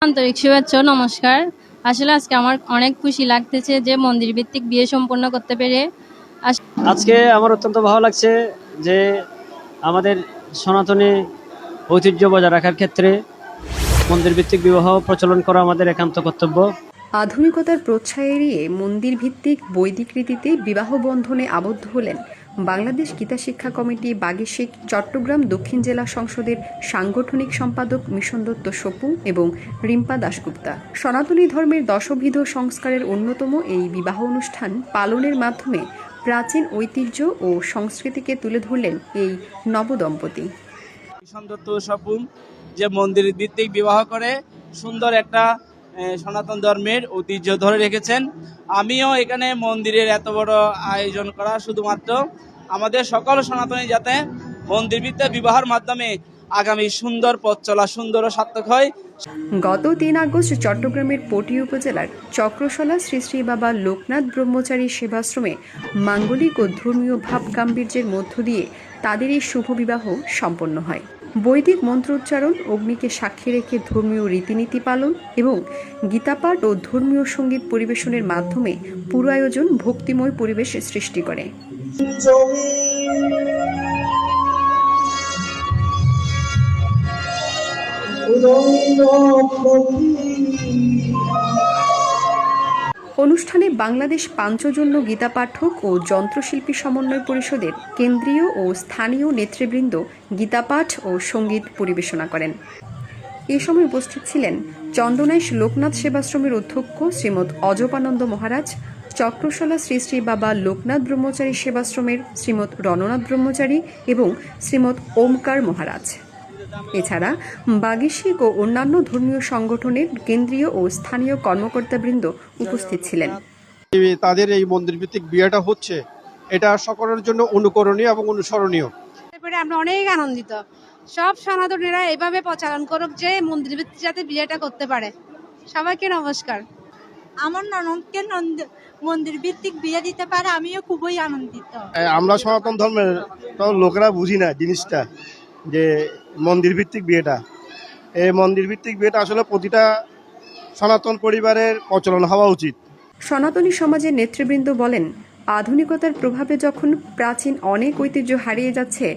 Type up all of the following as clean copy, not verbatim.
আন্তরিক শুভেচ্ছা ও নমস্কার। আসলে আজকে আমার অনেক খুশি লাগতেছে যে মন্দির ভিত্তিক বিয়ে সম্পন্ন করতে পেরে। আজকে আমার অত্যন্ত ভালো লাগছে যে আমাদের সনাতনী ঐতিহ্য বজায় রাখার ক্ষেত্রে মন্দির ভিত্তিক বিবাহ প্রচলন করা আমাদের একান্ত কর্তব্য। আধুনিকতার প্রচ্ছায় এড়িয়ে মন্দির ভিত্তিক বৈদিক রীতিতে বিবাহ বন্ধনে আবদ্ধ হলেন বাংলাদেশ গীতা শিক্ষা কমিটি বাগেশিক চট্টগ্রাম দক্ষিণ জেলা সংসদের সাংগঠনিক সম্পাদক মিশন দত্ত সপু এবং রিম্পা দাশগুপ্তা। সনাতনী ধর্মের দশবিধ সংস্কারের অন্যতম এই বিবাহ অনুষ্ঠান পালনের মাধ্যমে প্রাচীন ঐতিহ্য ও সংস্কৃতিকে তুলে ধরলেন এই নবদম্পতি। মিশন দত্ত সপু যে মন্দির ভিত্তিক বিবাহ করে সুন্দর একটা সনাতন ধর্মের ঐতিহ্য ধরে রেখেছেন। আমিও এখানে মন্দিরের এত বড় আয়োজন করা শুধুমাত্র আমাদের সকল সনাতনী যাতে মন্দির ভিত্তিক বিবাহের মাধ্যমে আগামী সুন্দর পথ চলা সুন্দর ও সার্থক হয়। গত ৩ আগস্ট চট্টগ্রামের পটি উপজেলার চক্রশলা শ্রী শ্রী বাবা লোকনাথ ব্রহ্মচারী সেবাশ্রমে মাঙ্গলিক ও ধর্মীয় ভাব গাম্ভীর্যের মধ্য দিয়ে তাদের এই শুভ বিবাহ সম্পন্ন হয়। বৈদিক মন্ত্রোচ্চারণ, অগ্নিকে সাক্ষী রেখে ধর্মীয় রীতিনীতি পালন এবং গীতাপাঠ ও ধর্মীয় সঙ্গীত পরিবেশনের মাধ্যমে পুরো আয়োজন ভক্তিময় পরিবেশ সৃষ্টি করে। অনুষ্ঠানে বাংলাদেশ পাঞ্চজন্য গীতা পাঠক ও যন্ত্রশিল্পী সমন্বয় পরিষদের কেন্দ্রীয় ও স্থানীয় নেতৃবৃন্দ গীতাপাঠ ও সঙ্গীত পরিবেশনা করেন। এ সময় উপস্থিত ছিলেন চন্দনাইশ লোকনাথ সেবাশ্রমের অধ্যক্ষ শ্রীমৎ অজপানন্দ মহারাজ, চক্রশলা শ্রী শ্রী বাবা লোকনাথ ব্রহ্মচারী সেবাশ্রমের শ্রীমৎ রণনাথ ব্রহ্মচারী এবং শ্রীমৎ ওমকার মহারাজ। এছাড়া বাগেশিক ও অন্যান্য ধর্মীয় সংগঠনের কেন্দ্রীয় ও স্থানীয় কর্মকর্তাবৃন্দ উপস্থিত ছিলেন। তাদের এই মন্দির ভিত্তিক বিয়েটা হচ্ছে, এটা সকলের জন্য অনুকরণীয় এবং অনুসরণীয়। আমরা অনেক আনন্দিত। সব সনাতনীরা এভাবে প্রচারণ করুক যে মন্দির ভিত্তিক যাতে বিয়েটা করতে পারে। সবাইকে নমস্কার। আমার ননদকে মন্দির ভিত্তিক বিয়ে দিতে পারে, আমিও খুবই আনন্দিত। আমরা সনাতন ধর্মের লোকেরা বুঝি না জিনিসটা, যে মন্দির ভিত্তিক বিয়েটা, এই মন্দির ভিত্তিক বিয়েটা আসলে প্রতিটা সনাতন পরিবারের প্রচলন হওয়া উচিত। সনাতনী সমাজের নেতৃবৃন্দ বলেন, আধুনিকতার প্রভাবে যখন প্রাচীন অনেক ঐতিহ্য হারিয়ে যাচ্ছে,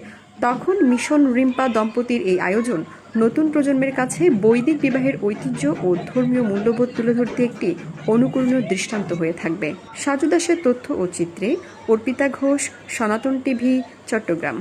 তখন মিশন রিম্পা দম্পতির এই আয়োজন নতুন প্রজন্মের কাছে বৈদিক বিবাহের ঐতিহ্য ও ধর্মীয় মূল্যবোধ তুলে ধরতে একটি অনুকরণীয় দৃষ্টান্ত হয়ে থাকবে। সাজু দাসের তথ্য ও চিত্রে অর্পিতা ঘোষ, সনাতন টিভি, চট্টগ্রাম।